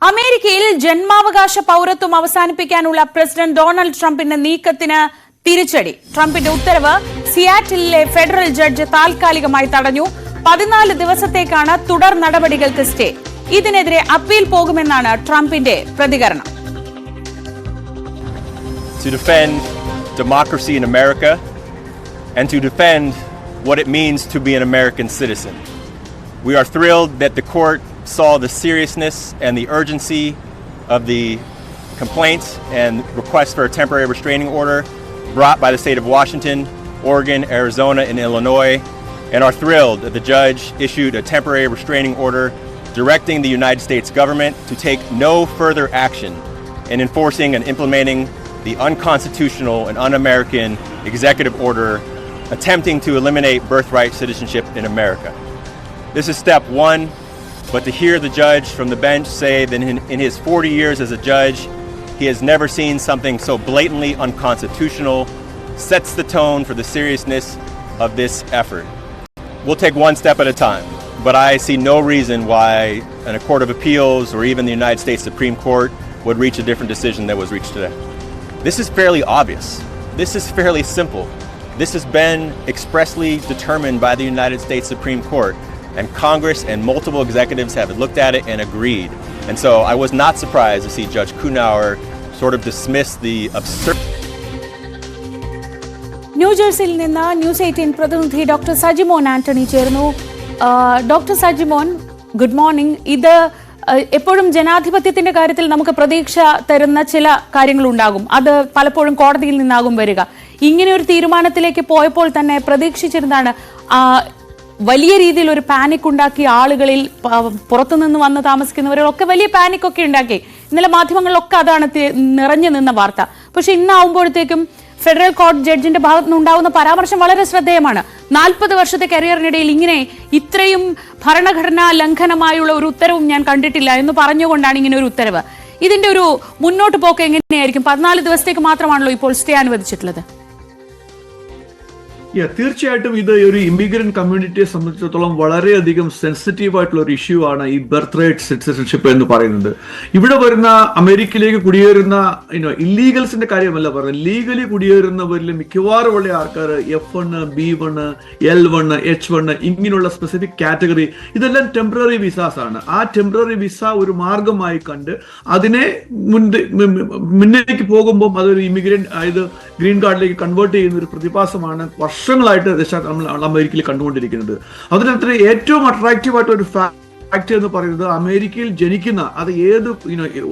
അമേരിക്കയിൽ ജന്മാവകാശ പൗരത്വം അവസാനിപ്പിക്കാനുള്ള പ്രസിഡന്റ് ഡൊണാൾഡ് ട്രംപിന്റെ നീക്കത്തിന് തിരിച്ചടി. ട്രംപിന്റെ ഉത്തരവ് സിയാറ്റിലെ ഫെഡറൽ ജഡ്ജ് താൽക്കാലികമായി തടഞ്ഞു. 14 ദിവസത്തേക്കാണ് തുടർ നടപടികൾക്ക് സ്റ്റേ. ഇതിനെതിരെ അപ്പീൽ പോകുമെന്നാണ് ട്രംപിന്റെ പ്രതികരണം. To defend democracy in America and to defend what it means to be an American citizen. We are thrilled that the court saw the seriousness and the urgency of the complaints and request for a temporary restraining order brought by the state of Washington, Oregon, Arizona, and Illinois, and are thrilled that the judge issued a temporary restraining order directing the United States government to take no further action in enforcing and implementing the unconstitutional and un-American executive order attempting to eliminate birthright citizenship in America. This is step one, but to hear the judge from the bench say that in his 40 years as a judge, he has never seen something so blatantly unconstitutional sets the tone for the seriousness of this effort. We'll take one step at a time, but I see no reason why a court of appeals or even the United States Supreme Court would reach a different decision that was reached today. This is fairly obvious. This is fairly simple. This has been expressly determined by the United States Supreme Court, and Congress and multiple executives have looked at it and agreed. And so I was not surprised to see Judge Kuhnauer sort of dismiss the absurd. ന്യൂജേഴ്സിയിൽ നിന്ന് news 18 പ്രതിനിധി doctor Sajimon Antony ചേർന്നു. Doctor Sajimon, good morning. ഇത് എപ്പോഴും ജനാധിപത്യത്തിന്റെ കാര്യത്തിൽ നമുക്ക് പ്രതീക്ഷ തരുന്ന ചില കാര്യങ്ങളുണ്ടാകും. അത് പലപ്പോഴും കോടതിയിൽ നിന്നാകും വരിക. ഇങ്ങനെ ഒരു തീരുമാനത്തിലേക്ക് പോയപ്പോൾ തന്നെ പ്രതീക്ഷിച്ചിരുന്നതാണ്. വലിയ രീതിയിൽ ഒരു പാനിക് ഉണ്ടാക്കി ആളുകളിൽ, പുറത്തുനിന്ന് വന്ന് താമസിക്കുന്നവരൊക്കെ വലിയ പാനിക് ഒക്കെ ഉണ്ടാക്കി. ഇന്നലെ മാധ്യമങ്ങളിലൊക്കെ അതാണ് നിറഞ്ഞു നിന്ന വാർത്ത. പക്ഷെ ഇന്നാവുമ്പോഴത്തേക്കും ഫെഡറൽ കോടതി ജഡ്ജിന്റെ ഭാഗത്തു നിന്നുണ്ടാവുന്ന പരാമർശം വളരെ ശ്രദ്ധേയമാണ്. 40 വർഷത്തെ കരിയറിനിടയിൽ ഇങ്ങനെ ഇത്രയും ഭരണഘടനാ ലംഘനമായുള്ള ഒരു ഉത്തരവും ഞാൻ കണ്ടിട്ടില്ല എന്ന് പറഞ്ഞുകൊണ്ടാണ് ഇങ്ങനെ ഒരു ഉത്തരവ്. ഇതിന്റെ ഒരു മുന്നോട്ട് പോക്ക് എങ്ങനെയായിരിക്കും? 14 ദിവസത്തേക്ക് മാത്രമാണല്ലോ ഇപ്പോൾ സ്റ്റേ അനുവദിച്ചിട്ടുള്ളത്. തീർച്ചയായിട്ടും ഇത് ഒരു ഇമിഗ്രന്റ് കമ്മ്യൂണിറ്റിയെ സംബന്ധിച്ചിടത്തോളം വളരെയധികം സെൻസിറ്റീവ് ആയിട്ടുള്ള ഒരു ഇഷ്യൂ ആണ് ഈ ബർത്ത് റൈറ്റ് സിറ്റിസൺഷിപ്പ് എന്ന് പറയുന്നത്. ഇവിടെ വരുന്ന അമേരിക്കയിലേക്ക് കുടിയേറുന്ന ഇല്ലീഗൽസിന്റെ കാര്യമല്ല പറയുന്നത്, ലീഗലി കുടിയേറുന്നവരിൽ മിക്കവാറും ഉള്ള ആൾക്കാർ F1, B1, L1, H1 ഇങ്ങനെയുള്ള സ്പെസിഫിക് കാറ്റഗറി, ഇതെല്ലാം ടെമ്പററി വിസാസ് ആണ്. ആ ടെമ്പററി വിസ ഒരു മാർഗമായി കണ്ട് അതിനെ മുന്നിലേക്ക് പോകുമ്പോൾ അതൊരു ഇമിഗ്രന്റ് അതായത് ഗ്രീൻ കാർഡിലേക്ക് കൺവേർട്ട് ചെയ്യുന്ന ഒരു പ്രതിഭാസമാണ് വർഷങ്ങളായിട്ട് നമ്മൾ അമേരിക്കയിൽ കണ്ടുകൊണ്ടിരിക്കുന്നത്. അതിനകത്ത് ഏറ്റവും അട്രാക്റ്റീവ് ആയിട്ട് ഒരു ഫാക്ട് എന്ന് പറയുന്നത് അമേരിക്കയിൽ ജനിക്കുന്ന അത് ഏത്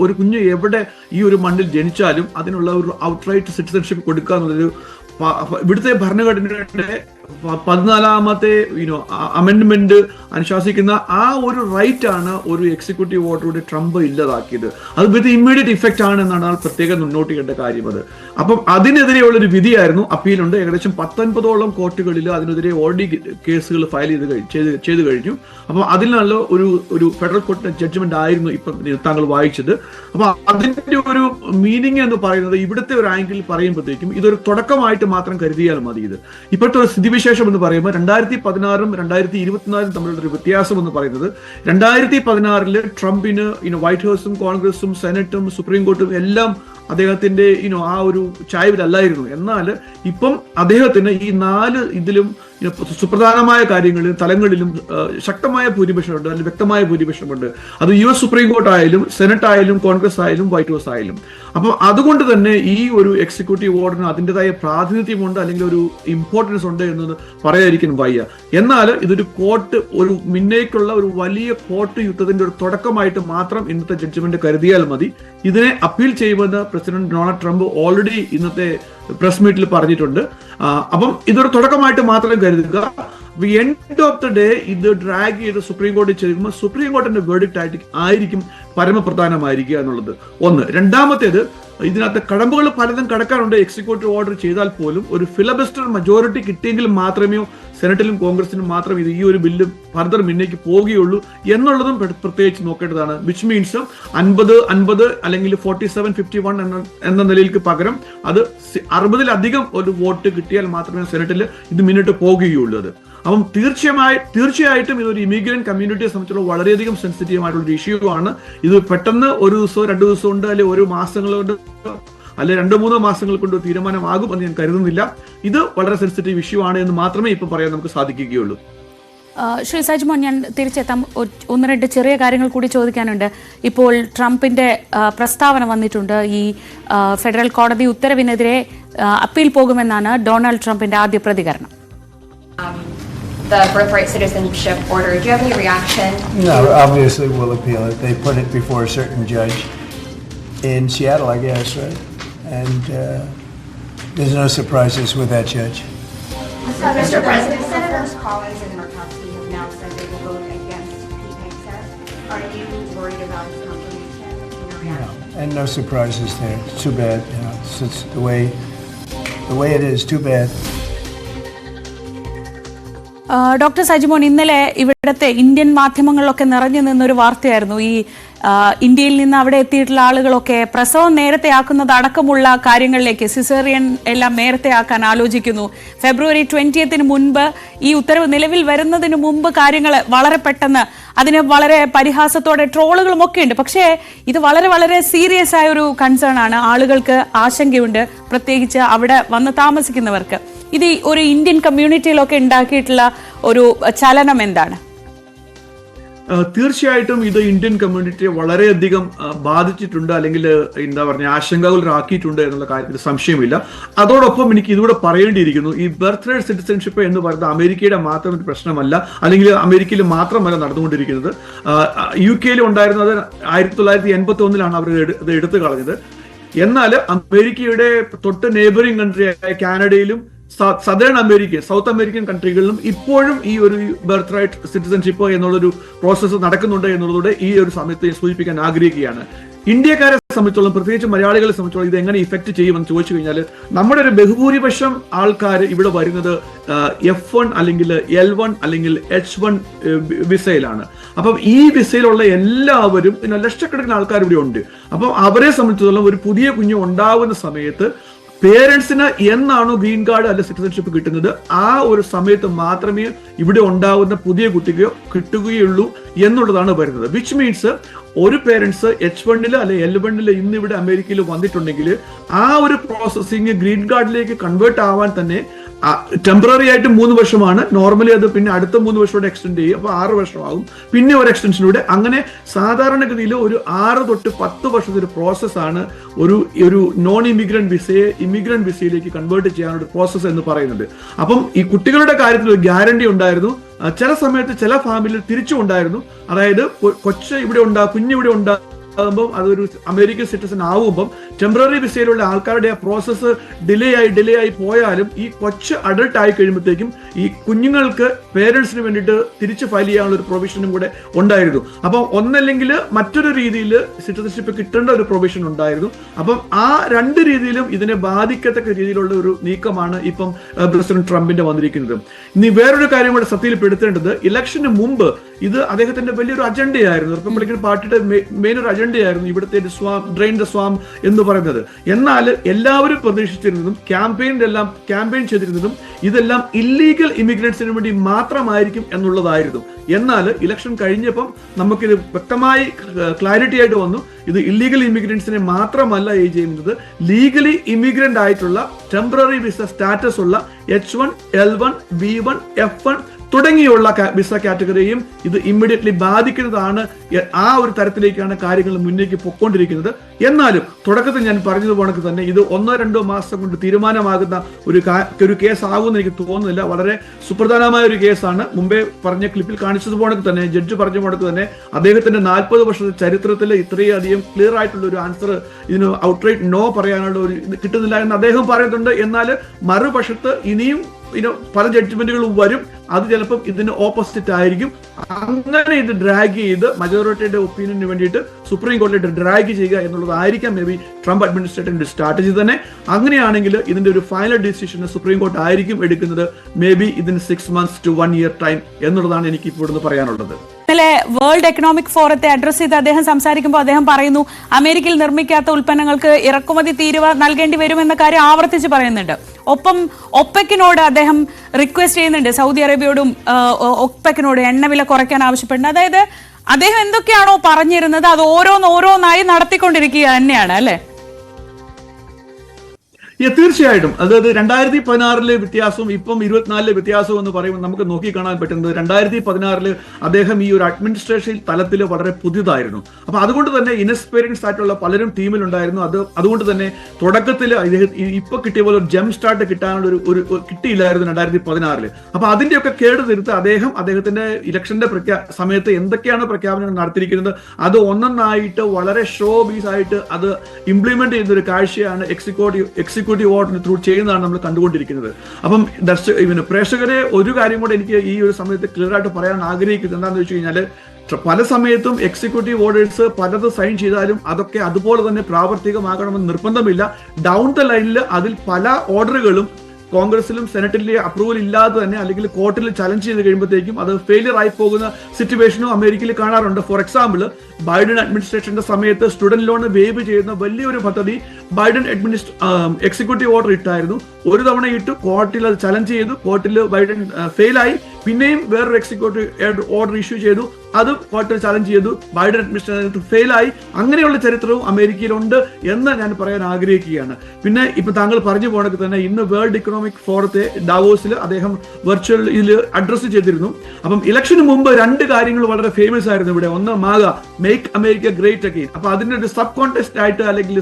ഒരു കുഞ്ഞ് എവിടെ ഈ ഒരു മണ്ണിൽ ജനിച്ചാലും അതിനുള്ള ഒരു ഔട്ട്റൈറ്റ് സിറ്റിസൺഷിപ്പ് കൊടുക്കുക എന്നുള്ളൊരു ഇവിടുത്തെ ഭരണഘടനയുടെ 14ാമത്തെ അമെൻഡ്മെന്റ് അനുശാസിക്കുന്ന ആ ഒരു റൈറ്റ് ആണ് ഒരു എക്സിക്യൂട്ടീവ് ഓർഡറിലൂടെ ട്രംപ് ഇല്ലാതാക്കിയത്. അത് വിത്ത് ഇമ്മീഡിയറ്റ് ഇഫക്റ്റ് ആണ് എന്നാണ് പ്രത്യേകം മുന്നോട്ട് ചെയ്യേണ്ട കാര്യം. അത് അപ്പം അതിനെതിരെയുള്ള ഒരു വിധിയായിരുന്നു. അപ്പീലുണ്ട്. ഏകദേശം 19ഓളം കോർട്ടുകളിൽ അതിനെതിരെ ഓൾറെഡി കേസുകൾ ഫയൽ ചെയ്ത് കഴിഞ്ഞു. അപ്പം അതിനുള്ള ഒരു ഫെഡറൽ കോർട്ട് ജഡ്ജ്മെന്റ് ആയിരുന്നു ഇപ്പം താങ്കൾ വായിച്ചത്. അപ്പൊ അതിന്റെ ഒരു മീനിങ് എന്ന് പറയുന്നത് ഇവിടുത്തെ ഒരു ആംഗിളിൽ പറയുമ്പോഴത്തേക്കും ഇതൊരു തുടക്കമായിട്ട് മാത്രം കരുതിയാൽ മതി. ഇത് ഇപ്പോഴത്തെ ഒരു സ്ഥിതിവിശേഷം എന്ന് പറയുമ്പോൾ 2016 2024 തമ്മിലുള്ള ഒരു വ്യത്യാസം എന്ന് പറയുന്നത് 2016 ട്രംപിന് വൈറ്റ് ഹൗസും കോൺഗ്രസും സെനറ്റും സുപ്രീം കോർട്ടും എല്ലാം അദ്ദേഹത്തിന്റെ ആ ഒരു ചായ്വിലല്ലായിരുന്നു. എന്നാൽ ഇപ്പം അദ്ദേഹത്തിന് ഈ 4 ഇതിലും സുപ്രധാനമായ കാര്യങ്ങളിലും തലങ്ങളിലും ശക്തമായ ഭൂരിപക്ഷമുണ്ട്, അല്ലെങ്കിൽ വ്യക്തമായ ഭൂരിപക്ഷമുണ്ട്. അത് US സുപ്രീം കോർട്ട് ആയാലും സെനറ്റ് ആയാലും കോൺഗ്രസ് ആയാലും വൈറ്റ് ഹൗസ് ആയാലും. അപ്പം അതുകൊണ്ട് തന്നെ ഈ ഒരു എക്സിക്യൂട്ടീവ് ഓർഡറിന് അതിൻ്റെതായ പ്രാതിനിധ്യമുണ്ട്, അല്ലെങ്കിൽ ഒരു ഇമ്പോർട്ടൻസ് ഉണ്ട് എന്നത് പറയാതിരിക്കാൻ വയ്യ. എന്നാൽ ഇതൊരു കോർട്ട്, ഒരു മുന്നേക്കുള്ള ഒരു വലിയ കോർട്ട് യുദ്ധത്തിന്റെ ഒരു തുടക്കമായിട്ട് മാത്രം ഇന്നത്തെ ജഡ്ജ്മെന്റ് കരുതിയാൽ മതി. ഇതിനെ അപ്പീൽ ചെയ്യുമെന്ന് പ്രസിഡന്റ് ഡൊണാൾഡ് ട്രംപ് ഓൾറെഡി ഇന്നത്തെ പ്രസ് മീറ്റിൽ പറഞ്ഞിട്ടുണ്ട്. അപ്പം ഇതൊരു തുടക്കമായിട്ട് മാത്രം കരുതുക. എൻഡ് ഓഫ് ദ ഡേ ഇത് ഡ്രാഗ് ചെയ്ത് സുപ്രീം കോടതി ചെയ്യുമ്പോൾ സുപ്രീം കോർട്ടിന്റെ വേർഡിക്റ്റ് ആയിരിക്കും പരമപ്രധാനമായിരിക്കുക എന്നുള്ളത് ഒന്ന്. രണ്ടാമത്തേത്, ഇതിനകത്ത് കടമ്പകൾ പലതും കടക്കാനുണ്ട്. എക്സിക്യൂട്ടീവ് ഓർഡർ ചെയ്താൽ പോലും ഒരു ഫിലബസ്റ്റർ മജോറിറ്റി കിട്ടിയെങ്കിൽ മാത്രമേ സെനറ്റിലും കോൺഗ്രസിനും മാത്രം ഈ ഒരു ബില്ല് ഫർദർ മുന്നേക്ക് പോവുകയുള്ളൂ എന്നുള്ളതും പ്രത്യേകിച്ച് നോക്കേണ്ടതാണ്. വിച്ച് മീൻസ് 50-50 അല്ലെങ്കിൽ 47-51 എന്ന നിലയിലേക്ക് പകരം അത് 60-ലധികം ഒരു വോട്ട് കിട്ടിയാൽ മാത്രമേ സെനറ്റിൽ ഇത് മുന്നോട്ട് പോകുകയുള്ളൂ. അപ്പം തീർച്ചയായിട്ടും ഇതൊരു ഇമിഗ്രന്റ് കമ്മ്യൂണിറ്റിയെ സംബന്ധിച്ചുള്ള വളരെയധികം സെൻസിറ്റീവ് ആയിട്ടുള്ള ഒരു ഇഷ്യൂ ആണ്. ഇത് പെട്ടെന്ന് ഒരു ദിവസമോ 2 ദിവസം കൊണ്ട് അല്ലെങ്കിൽ ഒരു മാസങ്ങൾ കൊണ്ട് അല്ലെ 2-3 മാസങ്ങൾ കൊണ്ട് തീരുമാനമാകും എന്ന് ഞാൻ കരുതുന്നില്ല. ഇത് വളരെ സെൻസിറ്റീവ് ഇഷ്യൂ ആണ് എന്ന് മാത്രമേ ഇപ്പൊ പറയാൻ നമുക്ക് സാധിക്കുകയുള്ളൂ. ശ്രീ സജിമോൻ, ഞാൻ തിരിച്ചെത്താം. 1-2 ചെറിയ കാര്യങ്ങൾ കൂടി ചോദിക്കാനുണ്ട്. ഇപ്പോൾ ട്രംപിന്റെ പ്രസ്താവന വന്നിട്ടുണ്ട്. ഈ ഫെഡറൽ കോടതി ഉത്തരവിനെതിരെ അപ്പീൽ പോകുമെന്നാണ് ഡൊണാൾഡ് ട്രംപിന്റെ ആദ്യ പ്രതികരണം. The birthright citizenship order. Do you have any reaction? No, obviously we'll appeal it. They put it before a certain judge in Seattle, I guess, right? And there's no surprises with that judge. Mr. President, Senators Collins and Murkowski have now said they will vote against Pete Hegseth. Are you worried about his confirmation in your reaction? No, and no surprises there. It's too bad. You know, it's the way it is. Too bad. Doctor Sajimon, ഇന്നലെ ഇവിടുത്തെ Indian മാധ്യമങ്ങളിലൊക്കെ നിറഞ്ഞു നിന്നൊരു വാർത്തയായിരുന്നു. ഈ ഇന്ത്യയിൽ നിന്ന് അവിടെ എത്തിയിട്ടുള്ള ആളുകളൊക്കെ പ്രസവം നേരത്തെ ആക്കുന്നത് അടക്കമുള്ള കാര്യങ്ങളിലേക്ക്, സിസേറിയൻ എല്ലാം നേരത്തെ ആക്കാൻ ആലോചിക്കുന്നു. ഫെബ്രുവരി 20 മുൻപ് ഈ ഉത്തരവ് നിലവിൽ വരുന്നതിന് മുമ്പ് കാര്യങ്ങൾ വളരെ പെട്ടെന്ന്, അതിന് വളരെ പരിഹാസത്തോടെ ട്രോളുകളും ഒക്കെ ഉണ്ട്. പക്ഷേ ഇത് വളരെ വളരെ സീരിയസ് ആയ ഒരു കൺസേൺ ആണ്. ആളുകൾക്ക് ആശങ്കയുണ്ട്, പ്രത്യേകിച്ച് അവിടെ വന്ന് താമസിക്കുന്നവർക്ക്. ഇത് ഒരു ഇന്ത്യൻ കമ്മ്യൂണിറ്റിയിലൊക്കെ ഉണ്ടാക്കിയിട്ടുള്ള ഒരു ചലനം എന്താണ്? തീർച്ചയായിട്ടും ഇത് ഇന്ത്യൻ കമ്മ്യൂണിറ്റിയെ വളരെയധികം ബാധിച്ചിട്ടുണ്ട്, അല്ലെങ്കിൽ എന്താ പറയുക, ആശങ്കാകുലരാക്കിയിട്ടുണ്ട് എന്നുള്ള കാര്യത്തിൽ സംശയമില്ല. അതോടൊപ്പം എനിക്ക് ഇതുകൂടെ പറയേണ്ടിയിരിക്കുന്നു, ഈ ബർത്ത് റൈറ്റ് സിറ്റിസൺഷിപ്പ് എന്ന് പറയുന്നത് അമേരിക്കയുടെ മാത്രം ഒരു പ്രശ്നമല്ല, അല്ലെങ്കിൽ അമേരിക്കയിൽ മാത്രമല്ല നടന്നുകൊണ്ടിരിക്കുന്നത്. UK ഉണ്ടായിരുന്നത് 1981 അവർ ഇത് എടുത്തു കളഞ്ഞത്. എന്നാൽ അമേരിക്കയുടെ തൊട്ട് നെയ്ബറിംഗ് കൺട്രിയായ കാനഡയിലും സൗത്ത് അമേരിക്കൻ കൺട്രികളിലും ഇപ്പോഴും ഈ ഒരു ബർത്ത് റൈറ്റ് സിറ്റിസൺഷിപ്പ് എന്നുള്ളൊരു പ്രോസസ്സ് നടക്കുന്നുണ്ട് എന്നുള്ളതോടെ ഈ ഒരു സമയത്ത് സൂചിപ്പിക്കാൻ ആഗ്രഹിക്കുകയാണ്. ഇന്ത്യക്കാരെ സംബന്ധിച്ചോളം, പ്രത്യേകിച്ച് മലയാളികളെ സംബന്ധിച്ചോളം ഇത് എങ്ങനെ ഇഫക്ട് ചെയ്യുമെന്ന് ചോദിച്ചു കഴിഞ്ഞാൽ, നമ്മുടെ ഒരു ബഹുഭൂരിപക്ഷം ആൾക്കാർ ഇവിടെ വരുന്നത് F1 അല്ലെങ്കിൽ L1 അല്ലെങ്കിൽ H1 വിസയിലാണ്. അപ്പം ഈ വിസയിലുള്ള എല്ലാവരും, പിന്നെ ലക്ഷക്കണക്കിന് ആൾക്കാർ ഇവിടെ ഉണ്ട്. അപ്പം അവരെ സംബന്ധിച്ചിടത്തോളം ഒരു പുതിയ കുഞ്ഞ് ഉണ്ടാവുന്ന സമയത്ത് പേരൻസിന് എന്നാണോ ഗ്രീൻ കാർഡ് അല്ലെ സിറ്റിസൺഷിപ്പ് കിട്ടുന്നത്, ആ ഒരു സമയത്ത് മാത്രമേ ഇവിടെ ഉണ്ടാവുന്ന പുതിയ കുട്ടിക്ക് കിട്ടുകയുള്ളൂ എന്നുള്ളതാണ് വരുന്നത്. വിച്ച് മീൻസ് ഒരു പേരൻസ് H1 അല്ലെ L1 ഇന്ന് ഇവിടെ അമേരിക്കയിൽ വന്നിട്ടുണ്ടെങ്കിൽ ആ ഒരു പ്രോസസ്സിങ് ഗ്രീൻ കാർഡിലേക്ക് കൺവേർട്ട് ആവാൻ തന്നെ ടെമ്പററി ആയിട്ട് 3 വർഷമാണ്. നോർമലി അത് പിന്നെ അടുത്ത 3 വർഷത്തോടെ എക്സ്റ്റെൻഡ് ചെയ്യും. അപ്പോൾ 6 വർഷമാകും. പിന്നെ ഒരു എക്സ്റ്റൻഷനൂടെ. അങ്ങനെ സാധാരണഗതിയിൽ ഒരു 6 തൊട്ട് 10 വർഷത്തെ ഒരു പ്രോസസ്സാണ് ഒരു നോൺ ഇമിഗ്രന്റ് വിസയെ ഇമിഗ്രന്റ് വിസയിലേക്ക് കൺവേർട്ട് ചെയ്യാനുള്ള പ്രോസസ്സ് എന്ന് പറയുന്നത്. അപ്പം ഈ കുട്ടികളുടെ കാര്യത്തിൽ ഒരു ഗ്യാരണ്ടി ഉണ്ടായിരുന്നു. ചില സമയത്ത് ചില ഫാമിലിയിൽ തിരിച്ചും ഉണ്ടായിരുന്നു. അതായത് കുഞ്ഞിവിടെ ഉണ്ടാകുമ്പോൾ അതൊരു അമേരിക്കൻ സിറ്റിസൺ ആവുമ്പം ടെമ്പററി വിസയിലുള്ള ആൾക്കാരുടെ ആ പ്രോസസ്സ് ഡിലേ ആയി പോയാലും ഈ കൊച്ച് അഡൾട്ട് ആയി കഴിയുമ്പോഴത്തേക്കും ഈ കുഞ്ഞുങ്ങൾക്ക് പേരൻസിന് വേണ്ടിയിട്ട് തിരിച്ച് ഫയൽ ചെയ്യാനുള്ള ഒരു പ്രൊവിഷനും കൂടെ ഉണ്ടായിരുന്നു. അപ്പം ഒന്നല്ലെങ്കിൽ മറ്റൊരു രീതിയിൽ സിറ്റിസൺഷിപ്പ് കിട്ടേണ്ട ഒരു പ്രൊവിഷൻ ഉണ്ടായിരുന്നു. അപ്പം ആ 2 രീതിയിലും ഇതിനെ ബാധിക്കത്തക്ക രീതിയിലുള്ള ഒരു നീക്കമാണ് ഇപ്പം പ്രസിഡന്റ് ട്രംപിന്റെ വന്നിരിക്കുന്നത്. ഇനി വേറൊരു കാര്യം കൂടെ ശ്രദ്ധയിൽപ്പെടുത്തേണ്ടത്, ഇലക്ഷന് മുമ്പ് ഇത് അദ്ദേഹത്തിന്റെ വലിയൊരു അജണ്ടയായിരുന്നു. റിപ്പബ്ലിക്കൻ പാർട്ടിയുടെ മെയിൻ ഒരു അജണ്ടയായിരുന്നു ഇവിടുത്തെ ഡ്രെയിൻ ദ സ്വാം എന്ന് പറയുന്നത്. എന്നാൽ എല്ലാവരും പ്രതീക്ഷിച്ചിരുന്നതും ക്യാമ്പയിൻ ചെയ്തിരുന്നതും ഇതെല്ലാം ഇല്ലീഗൽ ഇമിഗ്രൻസിന് വേണ്ടി മാത്രമായിരിക്കും എന്നുള്ളതായിരുന്നു. എന്നാൽ ഇലക്ഷൻ കഴിഞ്ഞപ്പം നമുക്കിത് വ്യക്തമായി ക്ലാരിറ്റി ആയിട്ട് വന്നു. ഇത് ഇല്ലീഗൽ ഇമിഗ്രൻസിനെ മാത്രമല്ല ചെയ്യുന്നത്, ലീഗലി ഇമിഗ്രന്റ് ആയിട്ടുള്ള ടെമ്പററി വിസ സ്റ്റാറ്റസ് ഉള്ള H1, L1, B1, F1 തുടങ്ങിയുള്ള വിസ കാറ്റഗറിയും ഇത് ഇമ്മീഡിയറ്റ്ലി ബാധിക്കുന്നതാണ്. ആ ഒരു തരത്തിലേക്കാണ് കാര്യങ്ങൾ മുന്നേക്ക് പൊയ്ക്കൊണ്ടിരിക്കുന്നത്. എന്നാലും തുടക്കത്തിൽ ഞാൻ പറഞ്ഞതുപോലെ തന്നെ ഇത് 1-2 മാസം കൊണ്ട് തീരുമാനമാകുന്ന ഒരു കേസ് ആകുമെന്ന് എനിക്ക് തോന്നുന്നില്ല. വളരെ സുപ്രധാനമായ ഒരു കേസാണ്. മുമ്പേ പറഞ്ഞ ക്ലിപ്പിൽ കാണിച്ചതുപോലെ തന്നെ, ജഡ്ജ് പറഞ്ഞ പോലെ തന്നെ, അദ്ദേഹത്തിന്റെ 40 വർഷത്തെ ചരിത്രത്തിൽ ഇത്രയധികം ക്ലിയർ ആയിട്ടുള്ള ഒരു ആൻസർ ഇതിന് ഔട്ട്റൈറ്റ് നോ പറയാനുള്ള ഒരു കിട്ടുന്നില്ല എന്ന് അദ്ദേഹം പറയുന്നുണ്ട്. എന്നാൽ മറുപക്ഷത്ത് ഇനിയും പല ജഡ്ജ്മെന്റുകളും വരും. അത് ചിലപ്പം ഇതിന് ഓപ്പോസിറ്റ് ആയിരിക്കും. അങ്ങനെ ഇത് ഡ്രാഗ് ചെയ്ത് മജോറിറ്റിയുടെ ഒപ്പീനിയന് വേണ്ടിയിട്ട് സുപ്രീം കോടതിയിട്ട് ഡ്രാഗ് ചെയ്യുക എന്നുള്ളതായിരിക്കാം മേ ബി ട്രംപ് അഡ്മിനിസ്ട്രേഷന്റെ സ്ട്രാറ്റജി തന്നെ. അങ്ങനെയാണെങ്കിൽ ഇതിന്റെ ഒരു ഫൈനൽ ഡിസിഷൻ സുപ്രീം കോടതി ആയിരിക്കും എടുക്കുന്നത്. മേ ബി ഇതിന് 6 months to 1 year ടൈം എന്നുള്ളതാണ് എനിക്ക് ഇപ്പോഴൊന്ന് പറയാനുള്ളത്. ഇന്നലെ വേൾഡ് എക്കണോമിക് ഫോറത്തെ അഡ്രസ് ചെയ്ത് അദ്ദേഹം സംസാരിക്കുമ്പോൾ അദ്ദേഹം പറയുന്നു അമേരിക്കയിൽ നിർമ്മിക്കാത്ത ഉൽപ്പന്നങ്ങൾക്ക് ഇറക്കുമതി തീരുവ നൽകേണ്ടി വരുമെന്ന കാര്യം ആവർത്തിച്ച് പറയുന്നുണ്ട്. ഒപ്പം ഒപ്പെക്കിനോട് അദ്ദേഹം റിക്വസ്റ്റ് ചെയ്യുന്നുണ്ട്, സൗദി അറേബ്യയോടും ഒപ്പെക്കിനോട് എണ്ണവില കുറയ്ക്കാൻ ആവശ്യപ്പെടുന്നത്. അതായത് അദ്ദേഹം എന്തൊക്കെയാണോ പറഞ്ഞിരുന്നത് അത് ഓരോന്നായി നടത്തിക്കൊണ്ടിരിക്കുക തന്നെയാണ് അല്ലെ? തീർച്ചയായിട്ടും. അതായത് 2016 വ്യത്യാസവും ഇപ്പം 24 വ്യത്യാസവും എന്ന് പറയുമ്പോൾ നമുക്ക് നോക്കി കാണാൻ പറ്റുന്നത് 2016 അദ്ദേഹം ഈ ഒരു അഡ്മിനിസ്ട്രേഷൻ തലത്തിൽ വളരെ പുതിയതായിരുന്നു. അപ്പൊ അതുകൊണ്ട് തന്നെ ഇൻഎക്സ്പീരിയൻസ് ആയിട്ടുള്ള പലരും ടീമിലുണ്ടായിരുന്നു. അതുകൊണ്ട് തന്നെ തുടക്കത്തിൽ ഇപ്പൊ കിട്ടിയ പോലെ ഒരു ജം സ്റ്റാർട്ട് കിട്ടാനുള്ള ഒരു കിട്ടിയില്ലായിരുന്നു 2016. അപ്പൊ അതിന്റെയൊക്കെ കേട് തിരുത്ത് അദ്ദേഹത്തിന്റെ ഇലക്ഷന്റെ സമയത്ത് എന്തൊക്കെയാണ് പ്രഖ്യാപനങ്ങൾ നടത്തിയിരിക്കുന്നത് അത് ഒന്നൊന്നായിട്ട് വളരെ ഷോ ബീസ് ആയിട്ട് അത് ഇംപ്ലിമെന്റ് ചെയ്യുന്ന ഒരു കാഴ്ചയാണ് എക്സിക്യൂട്ടീവ് ഓർഡർ ത്രൂ ചെയ്യുന്നതാണ് നമ്മൾ കണ്ടുകൊണ്ടിരിക്കുന്നത്. അപ്പം പ്രേക്ഷകരെ ഒരു കാര്യം കൂടെ എനിക്ക് ഈ ഒരു സമയത്ത് ക്ലിയർ ആയിട്ട് പറയാൻ ആഗ്രഹിക്കുന്നത് എന്താണെന്ന് വെച്ച് കഴിഞ്ഞാൽ, പല സമയത്തും എക്സിക്യൂട്ടീവ് ഓർഡേഴ്സ് പലത് സൈൻ ചെയ്താലും അതൊക്കെ അതുപോലെ തന്നെ പ്രാവർത്തികമാകണമെന്ന് നിർബന്ധമില്ല. ഡൗൺ ദ ലൈനിൽ അതിൽ പല ഓർഡറുകളും കോൺഗ്രസിലും സെനറ്റിലെ അപ്രൂവൽ ഇല്ലാതെ തന്നെ അല്ലെങ്കിൽ കോർട്ടിൽ ചലഞ്ച് ചെയ്ത് കഴിയുമ്പോഴത്തേക്കും അത് ഫെയിലിയർ ആയി പോകുന്ന സിറ്റുവേഷനും അമേരിക്കയിൽ കാണാറുണ്ട്. ഫോർ എക്സാമ്പിൾ, ബൈഡൻ അഡ്മിനിസ്ട്രേഷന്റെ സമയത്ത് സ്റ്റുഡന്റ് ലോൺ വേവ് ചെയ്യുന്ന വലിയൊരു പദ്ധതി ബൈഡൻ എക്സിക്യൂട്ടീവ് ഓർഡർ ഇട്ടായിരുന്നു. ഒരു തവണ ഇട്ടു, കോർട്ടിൽ അത് ചലഞ്ച് ചെയ്തു, കോർട്ടിൽ ബൈഡൻ ഫെയിലായി, പിന്നെയും വേറൊരു എക്സിക്യൂട്ടീവ് ഓർഡർ ഇഷ്യൂ ചെയ്തു, അത് കോർട്ടിൽ ചലഞ്ച് ചെയ്തു, ബൈഡൻ അഡ്മിനിസ്ട്രേഷൻ ഫെയിലായി. അങ്ങനെയുള്ള ചരിത്രവും അമേരിക്കയിലുണ്ട് എന്ന് ഞാൻ പറയാൻ ആഗ്രഹിക്കുകയാണ്. പിന്നെ ഇപ്പൊ താങ്കൾ പറഞ്ഞു പോകണമെങ്കിൽ തന്നെ ഇന്ന് വേൾഡ് ഇക്കണോമിക് ഫോറത്തെ ഡാവോസിൽ അദ്ദേഹം വെർച്വൽ അഡ്രസ് ചെയ്തിരുന്നു. അപ്പം ഇലക്ഷന് മുമ്പ് 2 കാര്യങ്ങൾ വളരെ ഫേമസ് ആയിരുന്നു ഇവിടെ. ഒന്ന് മേക്ക് അമേരിക്ക ഗ്രേറ്റ് അഗെയിൻ. അപ്പൊ അതിന്റെ ഒരു സബ് കോൺടെസ്റ്റ് ആയിട്ട് അല്ലെങ്കിൽ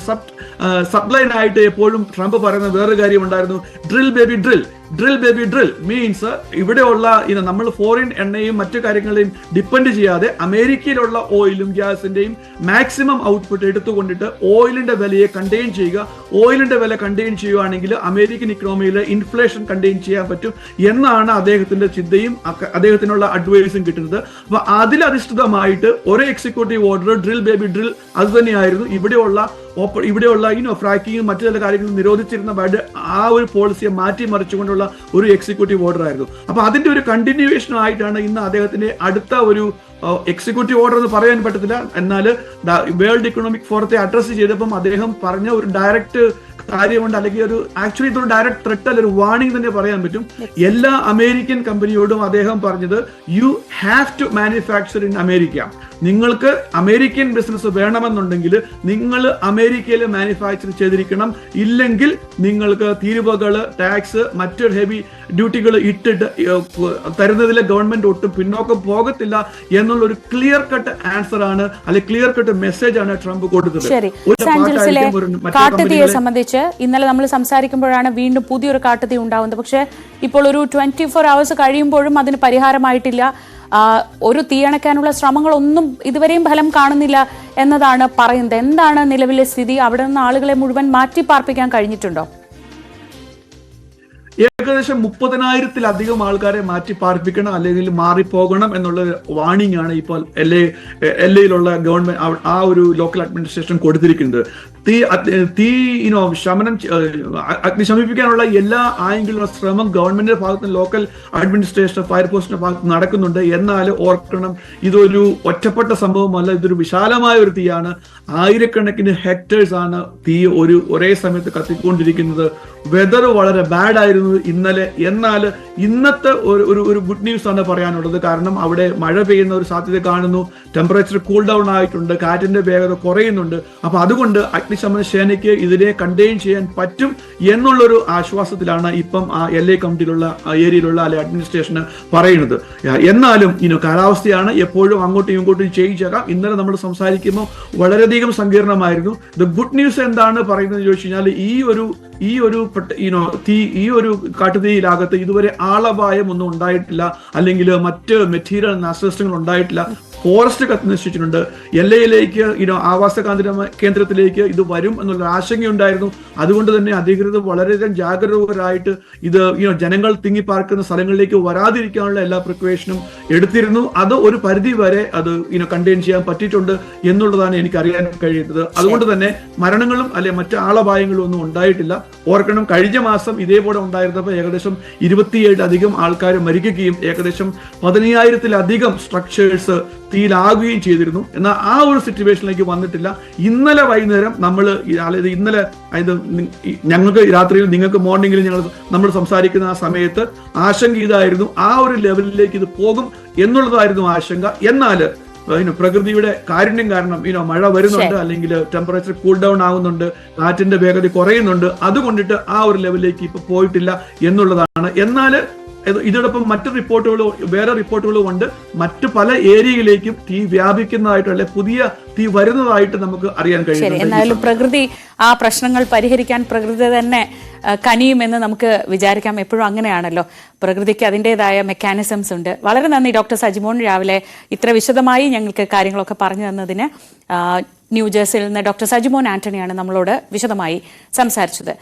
സബ്ലൈൻ ആയിട്ട് എപ്പോഴും ട്രംപ് പറയുന്ന വേറൊരു കാര്യം ഉണ്ടായിരുന്നു, drill baby drill. Drill baby drill means ഇവിടെയുള്ള നമ്മൾ ഫോറിൻ എണ്ണയും മറ്റു കാര്യങ്ങളെയും ഡിപ്പെൻഡ് ചെയ്യാതെ അമേരിക്കയിലുള്ള ഓയിലും ഗ്യാസിന്റെയും മാക്സിമം ഔട്ട്പുട്ട് എടുത്തുകൊണ്ടിട്ട് ഓയിലിന്റെ വിലയെ കണ്ടെയ്ൻ ചെയ്യുക. ഓയിലിന്റെ വില കണ്ടെയ്ൻ ചെയ്യുകയാണെങ്കിൽ അമേരിക്കൻ ഇക്കണോമിയിൽ ഇൻഫ്ലേഷൻ കണ്ടെയ്ൻ ചെയ്യാൻ പറ്റും എന്നാണ് അദ്ദേഹത്തിന്റെ ചിന്തയും അദ്ദേഹത്തിനുള്ള അഡ്വൈസും കിട്ടുന്നത്. അപ്പൊ അതിലധിഷ്ഠിതമായിട്ട് ഒരു executive order drill baby drill അത് തന്നെയായിരുന്നു. ഇവിടെയുള്ള ഫ്രാക്കിങ്ങും മറ്റു ചില കാര്യങ്ങളും നിരോധിച്ചിരുന്ന ആ ഒരു പോളിസിയെ മാറ്റിമറിച്ചുകൊണ്ടുള്ള ഒരു എക്സിക്യൂട്ടീവ് ഓർഡർ ആയിരുന്നു. അപ്പൊ അതിന്റെ ഒരു കണ്ടിന്യൂവേഷൻ ആയിട്ടാണ് ഇന്ന് അദ്ദേഹത്തിന്റെ അടുത്ത ഒരു എക്സിക്യൂട്ടീവ് ഓർഡർ എന്ന് പറയാൻ പറ്റത്തില്ല, എന്നാൽ വേൾഡ് ഇക്കണോമിക് ഫോറത്തെ അഡ്രസ് ചെയ്തപ്പം അദ്ദേഹം പറഞ്ഞ ഒരു ഡയറക്റ്റ് കാര്യമുണ്ട്, അല്ലെങ്കിൽ ആക്ച്വലി ഇതൊരു ഡയറക്റ്റ് ത്രെറ്റ് അല്ല, ഒരു വാർണിംഗ് തന്നെ പറയാൻ പറ്റും. എല്ലാ അമേരിക്കൻ കമ്പനിയോടും അദ്ദേഹം പറഞ്ഞത്, you have to manufacture in America. നിങ്ങൾക്ക് അമേരിക്കൻ ബിസിനസ് വേണമെന്നുണ്ടെങ്കിൽ നിങ്ങൾ അമേരിക്കയിൽ മാനുഫാക്ചർ ചെയ്തിരിക്കണം, ഇല്ലെങ്കിൽ നിങ്ങൾക്ക് തീരുവകൾ, ടാക്സ്, മറ്റു ഹെവി ഡ്യൂട്ടികൾ ഇട്ടിട്ട് തരുന്നതിൽ ഗവൺമെന്റ് ഒട്ടും പിന്നോക്കം പോകത്തില്ല എന്നുള്ള ഒരു ക്ലിയർ കട്ട് ആൻസർ ആണ്, അല്ലെങ്കിൽ ക്ലിയർ കട്ട് മെസ്സേജ് ആണ് ട്രംപ് കൊടുത്തത്. കാട്ടുതീയെ സംബന്ധിച്ച് ഇന്നലെ നമ്മൾ സംസാരിക്കുമ്പോഴാണ് വീണ്ടും പുതിയൊരു കാട്ടുതീ ഉണ്ടാവുന്നത്. പക്ഷേ ഇപ്പോൾ ഒരു 24 hours കഴിയുമ്പോഴും അതിന് പരിഹാരമായിട്ടില്ല. ഒരു തീയണയ്ക്കാനുള്ള ശ്രമങ്ങളൊന്നും ഇതുവരെയും ഫലം കാണുന്നില്ല എന്നതാണ് പറയുന്നത്. എന്താണ് നിലവിലെ സ്ഥിതി? അവിടെ നിന്ന് ആളുകളെ മുഴുവൻ മാറ്റിപ്പാർപ്പിക്കാൻ കഴിഞ്ഞിട്ടുണ്ടോ? ഏകദേശം 30,000-ലധികം ആൾക്കാരെ മാറ്റി പാർപ്പിക്കണം അല്ലെങ്കിൽ മാറിപ്പോകണം എന്നുള്ള വാണിംഗ് ആണ് ഇപ്പോൾ LAയിലുള്ള ഗവൺമെന്റ് ആ ഒരു ലോക്കൽ അഡ്മിനിസ്ട്രേഷൻ കൊടുത്തിരിക്കുന്നത്. അഗ്നിശമിപ്പിക്കാനുള്ള എല്ലാ ആംഗിളിലുള്ള ശ്രമം ഗവൺമെന്റിന്റെ ഭാഗത്ത് നിന്ന് ലോക്കൽ അഡ്മിനിസ്ട്രേഷൻ ഫയർഫോഴ്സിന്റെ ഭാഗത്ത് നടക്കുന്നുണ്ട്. എന്നാൽ ഓർക്കണം, ഇതൊരു ഒറ്റപ്പെട്ട സംഭവമല്ല, ഇതൊരു വിശാലമായ ഒരു തീയാണ്. ആയിരക്കണക്കിന് ഹെക്ടേഴ്സ് ആണ് തീ ഒരേ സമയത്ത് കത്തിക്കൊണ്ടിരിക്കുന്നത്. വെതർ വളരെ ബാഡ് ആയിരുന്നു ഇന്നലെ. എന്നാൽ ഇന്നത്തെ ഒരു ഗുഡ് ന്യൂസ് ആണ് പറയാനുള്ളത്. കാരണം അവിടെ മഴ പെയ്യുന്ന ഒരു സാധ്യത കാണുന്നു, ടെമ്പറേച്ചർ കൂൾ ഡൗൺ ആയിട്ടുണ്ട്, കാറ്റിന്റെ വേഗത കുറയുന്നുണ്ട്. അപ്പൊ അതുകൊണ്ട് അഗ്നിശമന സേനയ്ക്ക് ഇതിനെ കണ്ടെയ്ൻ ചെയ്യാൻ പറ്റും എന്നുള്ളൊരു ആശ്വാസത്തിലാണ് ഇപ്പം ആ LA കൗണ്ടിയിലുള്ള ഏരിയയിലുള്ള അഡ്മിനിസ്ട്രേഷന് പറയുന്നത്. എന്നാലും കാലാവസ്ഥയാണ്, എപ്പോഴും അങ്ങോട്ടും ഇങ്ങോട്ടും ചേഞ്ച് ആകാം. ഇന്നലെ നമ്മൾ സംസാരിക്കുമ്പോൾ വളരെയധികം സങ്കീർണമായിരുന്നു. ദ ഗുഡ് ന്യൂസ് എന്താണ് പറയുന്നത് ചോദിച്ചു കഴിഞ്ഞാൽ, ഈ ഒരു കാട്ടുതീയിലാകത്ത് ഇതുവരെ ആളപായം ഒന്നും ഉണ്ടായിട്ടില്ല, അല്ലെങ്കിൽ മറ്റ് മെറ്റീരിയൽ നാശനഷ്ടങ്ങൾ ഉണ്ടായിട്ടില്ല. ഫോറസ്റ്റ് കത്ത് നിശ്ചയിച്ചിട്ടുണ്ട്. LAയിലേക്ക് ആവാസ കേന്ദ്രത്തിലേക്ക് ഇത് വരും എന്നുള്ള ആശങ്കയുണ്ടായിരുന്നു. അതുകൊണ്ട് തന്നെ അധികൃതർ വളരെയധികം ജാഗരൂകരായിട്ട് ഇത് ജനങ്ങൾ തിങ്ങിപ്പാർക്കുന്ന സ്ഥലങ്ങളിലേക്ക് വരാതിരിക്കാനുള്ള എല്ലാ പ്രിക്കോഷനും എടുത്തിരുന്നു. അത് ഒരു പരിധി വരെ അത് കണ്ടെയ്ൻ ചെയ്യാൻ പറ്റിയിട്ടുണ്ട് എന്നുള്ളതാണ് എനിക്ക് അറിയാൻ കഴിയുന്നത്. അതുകൊണ്ട് തന്നെ മരണങ്ങളും അല്ലെ മറ്റ് ആളപായങ്ങളും ഒന്നും ഉണ്ടായിട്ടില്ല. ഓർക്കണം, കഴിഞ്ഞ മാസം ഇതേപോലെ ഉണ്ടായിരുന്നപ്പോൾ ഏകദേശം 27 ആൾക്കാർ മരിക്കുകയും ഏകദേശം 15,000-ലധികം സ്ട്രക്ചേഴ്സ് തീയിലാകുകയും ചെയ്തിരുന്നു. എന്നാൽ ആ ഒരു സിറ്റുവേഷനിലേക്ക് വന്നിട്ടില്ല. ഇന്നലെ വൈകുന്നേരം ഇന്നലെ ഞങ്ങൾക്ക് രാത്രിയിൽ നിങ്ങൾക്ക് മോർണിംഗിൽ നമ്മൾ സംസാരിക്കുന്ന ആ സമയത്ത് ആശങ്ക ഇതായിരുന്നു, ആ ഒരു ലെവലിലേക്ക് ഇത് പോകും എന്നുള്ളതായിരുന്നു ആശങ്ക. എന്നാൽ പ്രകൃതിയുടെ കാരുണ്യം കാരണം മഴ വരുന്നുണ്ട്, അല്ലെങ്കിൽ ടെമ്പറേച്ചർ കൂൾ ഡൗൺ ആകുന്നുണ്ട്, കാറ്റിന്റെ വേഗത കുറയുന്നുണ്ട്. അതുകൊണ്ടിട്ട് ആ ഒരു ലെവലിലേക്ക് ഇപ്പൊ പോയിട്ടില്ല എന്നുള്ളതാണ്. എന്നാൽ ഇതോടൊപ്പം വേറെ റിപ്പോർട്ടുകളും ഉണ്ട്. മറ്റു പല ഏരിയയിലേക്കും തീ വ്യാപിക്കുന്നതായിട്ട് അല്ലെ പുതിയ തീ വരുന്നതായിട്ട് നമുക്ക് അറിയാൻ കഴിയും. എന്നാലും പ്രകൃതി ആ പ്രശ്നങ്ങൾ പരിഹരിക്കാൻ പ്രകൃതി തന്നെ കനിയുമെന്ന് നമുക്ക് വിചാരിക്കാം. എപ്പോഴും അങ്ങനെയാണല്ലോ, പ്രകൃതിക്ക് അതിൻ്റെതായ മെക്കാനിസംസ് ഉണ്ട്. വളരെ നന്ദി ഡോക്ടർ സജിമോൻ, രാവിലെ ഇത്ര വിശദമായി ഞങ്ങൾക്ക് കാര്യങ്ങളൊക്കെ പറഞ്ഞു തന്നതിന്. ന്യൂജേഴ്സിയിൽ നിന്ന് ഡോക്ടർ സജിമോൻ ആന്റണിയാണ് നമ്മളോട് വിശദമായി സംസാരിച്ചത്.